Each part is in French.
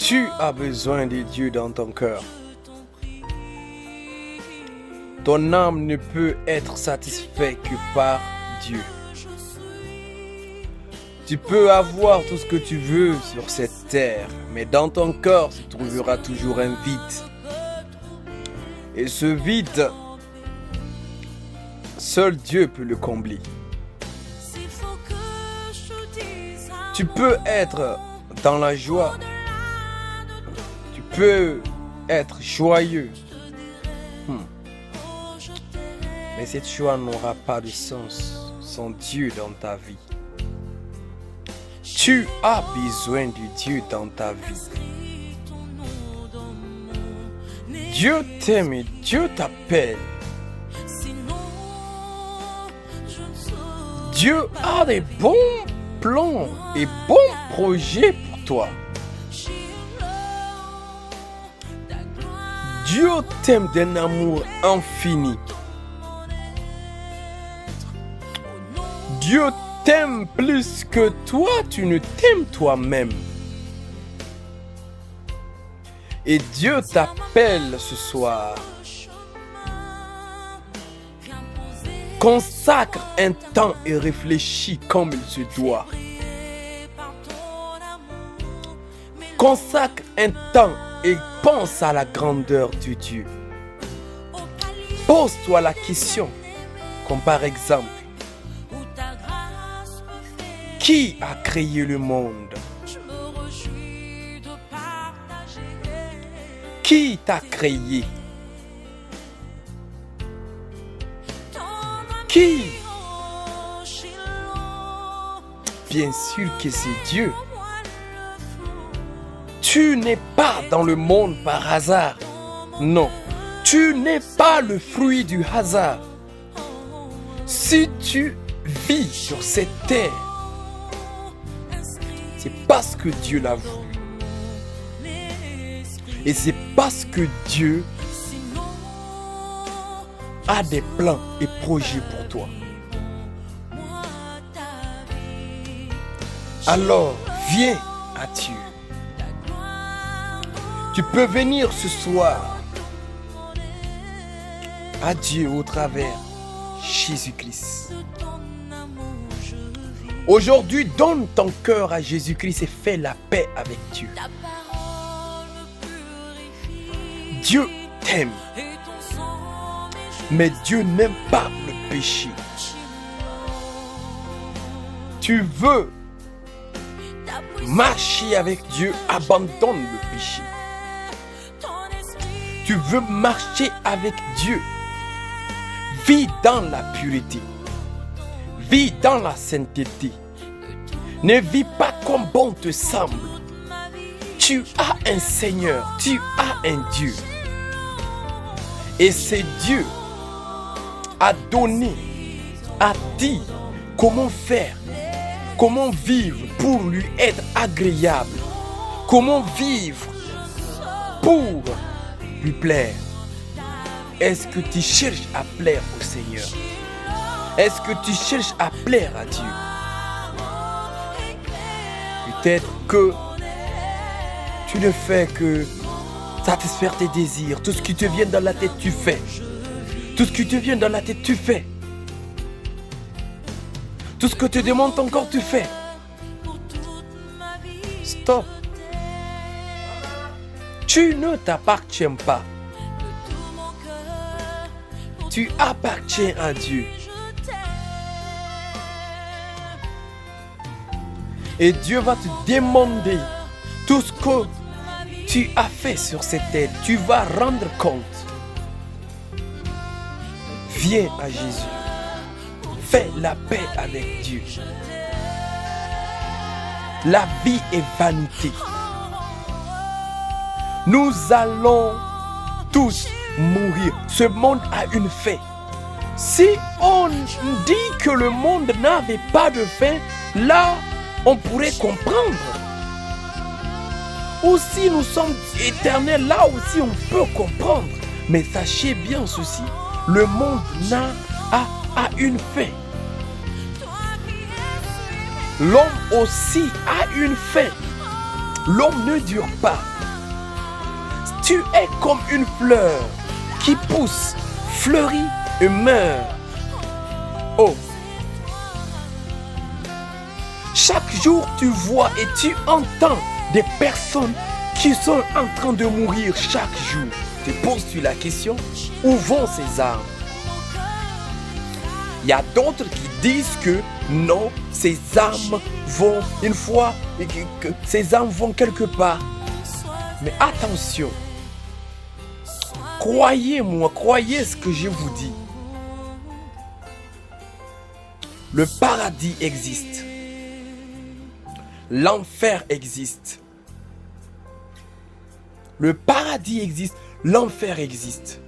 Tu as besoin de Dieu dans ton cœur. Ton âme ne peut être satisfaite que par Dieu. Tu peux avoir tout ce que tu veux sur cette terre, mais dans ton cœur se trouvera toujours un vide. Et ce vide, seul Dieu peut le combler. Tu peux être dans la joie. Tu peux être joyeux. Mais cette joie n'aura pas de sens sans Dieu dans ta vie. Tu as besoin de Dieu dans ta vie. Dieu t'aime et Dieu t'appelle. Dieu a des bons plans et bons projets pour toi. Dieu t'aime d'un amour infini. Dieu t'aime plus que toi, tu ne t'aimes toi-même. Et Dieu t'appelle ce soir. Consacre un temps et réfléchis comme il se doit. Consacre un temps et pense à la grandeur de Dieu. Pose-toi la question, comme par exemple, qui a créé le monde? Qui t'a créé? Qui? Bien sûr que c'est Dieu. Tu n'es pas dans le monde par hasard. Non, tu n'es pas le fruit du hasard. Si tu vis sur cette terre, c'est parce que Dieu l'a voulu. Et c'est parce que Dieu a des plans et projets pour toi. Alors, viens à Dieu. Tu peux venir ce soir à Dieu au travers Jésus-Christ. Aujourd'hui, donne ton cœur à Jésus-Christ et fais la paix avec Dieu. Dieu t'aime, mais Dieu n'aime pas le péché. Tu veux marcher avec Dieu, abandonne le péché. Tu veux marcher avec Dieu, vis dans la pureté, vis dans la sainteté. Ne vis pas comme bon te semble. Tu as un Seigneur, tu as un Dieu. Et ce Dieu a donné, a dit comment faire, comment vivre pour lui être agréable, comment vivre pour lui plaire. Est-ce que tu cherches à plaire au Seigneur? Est-ce que tu cherches à plaire à Dieu? Peut-être que tu ne fais que satisfaire tes désirs. Tout ce qui te vient dans la tête, tu fais. Tout ce qui te vient dans la tête, tu fais. Tout ce que te demande ton corps, tu fais. Stop. Tu ne t'appartiens pas. Tu appartiens à Dieu. Et Dieu va te demander tout ce que tu as fait sur cette terre. Tu vas rendre compte. Viens à Jésus. Fais la paix avec Dieu. La vie est vanité. Nous allons tous mourir. Ce monde a une fin. Si on dit que le monde n'avait pas de fin, là, on pourrait comprendre. Ou si nous sommes éternels, là aussi on peut comprendre. Mais sachez bien ceci, le monde a une fin. L'homme aussi a une fin. L'homme ne dure pas. Tu es comme une fleur qui pousse, fleurit et meurt. Oh. Chaque jour, tu vois et tu entends des personnes qui sont en train de mourir chaque jour. Te poses-tu la question, où vont ces âmes? Il y a d'autres qui disent que non, ces âmes vont une fois, que ces âmes vont quelque part. Mais attention, croyez-moi, croyez ce que je vous dis. Le paradis existe. L'enfer existe. Le paradis existe. L'enfer existe.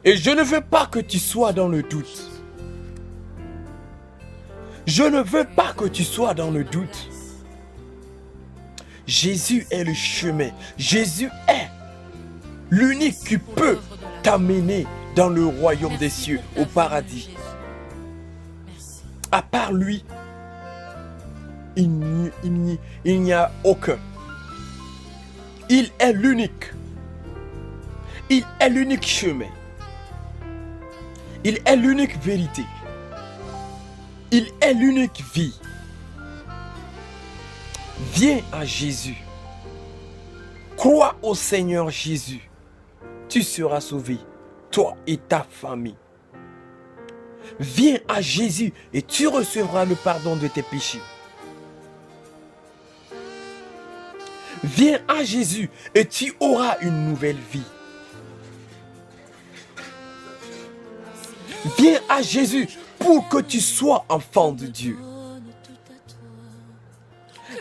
Et je ne veux pas que tu sois dans le doute. Je ne veux pas que tu sois dans le doute. Jésus est le chemin. Jésus est l'unique qui peut t'amener dans le royaume des cieux, au paradis. À part lui, il n'y a aucun. Il est l'unique. Il est l'unique chemin. Il est l'unique vérité. Il est l'unique vie. Viens à Jésus. Crois au Seigneur Jésus. Tu seras sauvé, toi et ta famille. Viens à Jésus et tu recevras le pardon de tes péchés. Viens à Jésus et tu auras une nouvelle vie. Viens à Jésus pour que tu sois enfant de Dieu.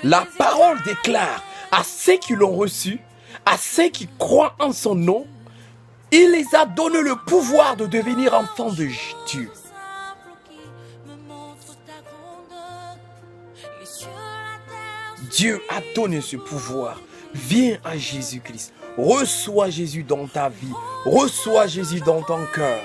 La parole déclare à ceux qui l'ont reçu, à ceux qui croient en son nom, il les a donné le pouvoir de devenir enfants de Dieu. Dieu a donné ce pouvoir. Viens à Jésus-Christ. Reçois Jésus dans ta vie. Reçois Jésus dans ton cœur.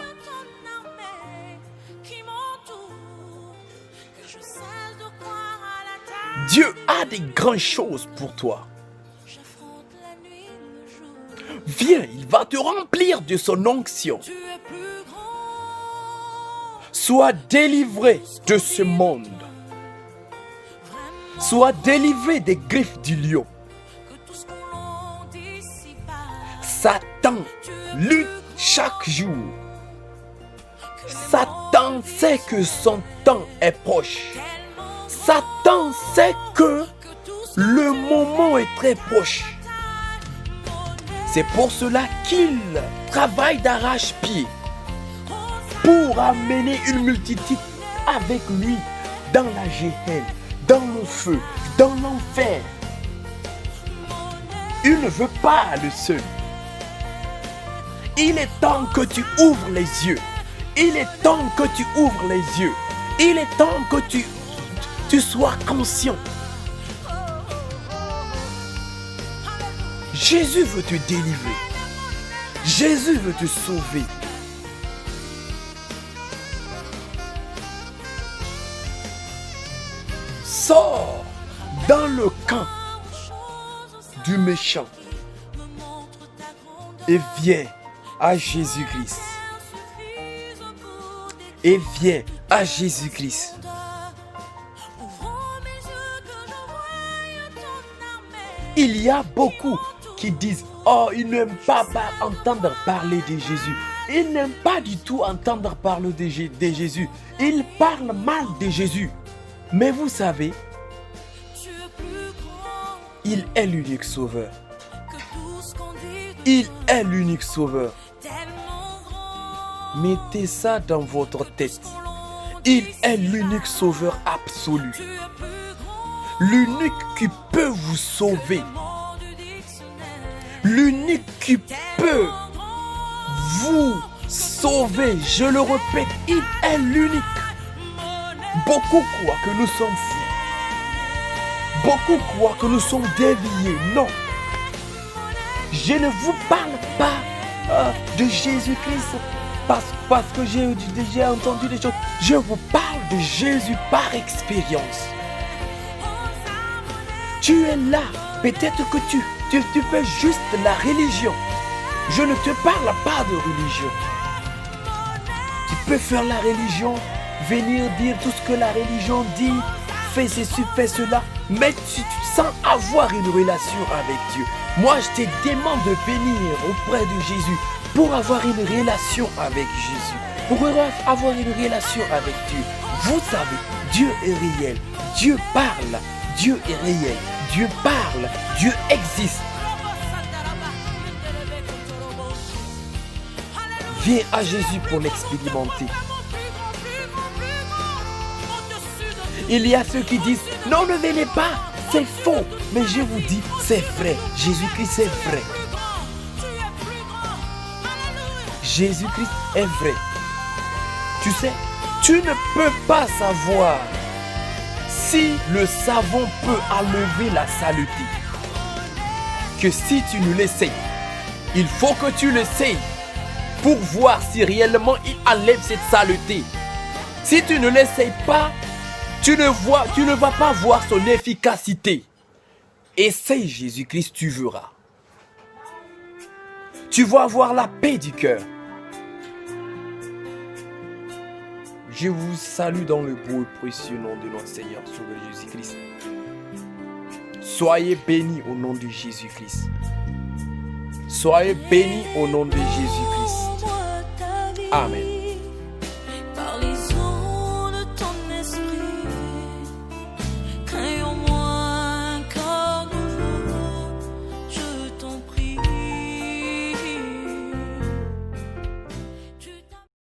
Dieu a des grandes choses pour toi. Viens, il va te remplir de son onction. Sois délivré de ce monde. Sois délivré des griffes du lion. Satan lutte chaque jour. Satan sait que son temps est proche. Satan sait que le moment est très proche. C'est pour cela qu'il travaille d'arrache-pied pour amener une multitude avec lui dans la géhenne, dans le feu, dans l'enfer. Il ne veut pas le seul. Il est temps que tu ouvres les yeux. Il est temps que tu ouvres les yeux. Il est temps que tu sois conscient. Jésus veut te délivrer. Jésus veut te sauver. Sors dans le camp du méchant et viens à Jésus-Christ. Et viens à Jésus-Christ. Il y a beaucoup qui disent « Oh, ils n'aiment pas entendre parler de Jésus. » Ils n'aiment pas du tout entendre parler de Jésus. Ils parlent mal de Jésus. Mais vous savez, il est l'unique sauveur. Il est l'unique sauveur. Mettez ça dans votre tête. Il est l'unique sauveur absolu. L'unique qui peut vous sauver. L'unique qui peut vous sauver. Je le répète, il est l'unique. Beaucoup croient que nous sommes fous. Beaucoup croient que nous sommes déviés. Non. Je ne vous parle pas de Jésus-Christ parce que j'ai déjà entendu des choses. Je vous parle de Jésus par expérience. Tu es là Peut-être que tu fais juste la religion. Je ne te parle pas de religion. Tu peux faire la religion, venir dire tout ce que la religion dit, fais ceci, fais cela, mais sans avoir une relation avec Dieu. Moi, je te demande de venir auprès de Jésus pour avoir une relation avec Jésus, pour avoir une relation avec Dieu. Vous savez, Dieu est réel, Dieu parle, Dieu est réel, Dieu parle, Dieu existe. Viens à Jésus pour l'expérimenter. Il y a ceux qui disent, non, ne venez pas, c'est faux. Mais je vous dis, c'est vrai. Jésus-Christ est vrai. Jésus-Christ est vrai. Tu sais, tu ne peux pas savoir si le savon peut enlever la saleté que si tu ne l'essayes. Il faut que tu l'essayes pour voir si réellement il enlève cette saleté. Si tu ne l'essayes pas, tu ne vas pas voir son efficacité. Essaye Jésus-Christ, tu verras. Tu vas avoir la paix du cœur. Je vous salue dans le beau et précieux nom de notre Seigneur Sauveur Jésus-Christ. Soyez bénis au nom de Jésus-Christ. Soyez bénis au nom de Jésus-Christ. Amen.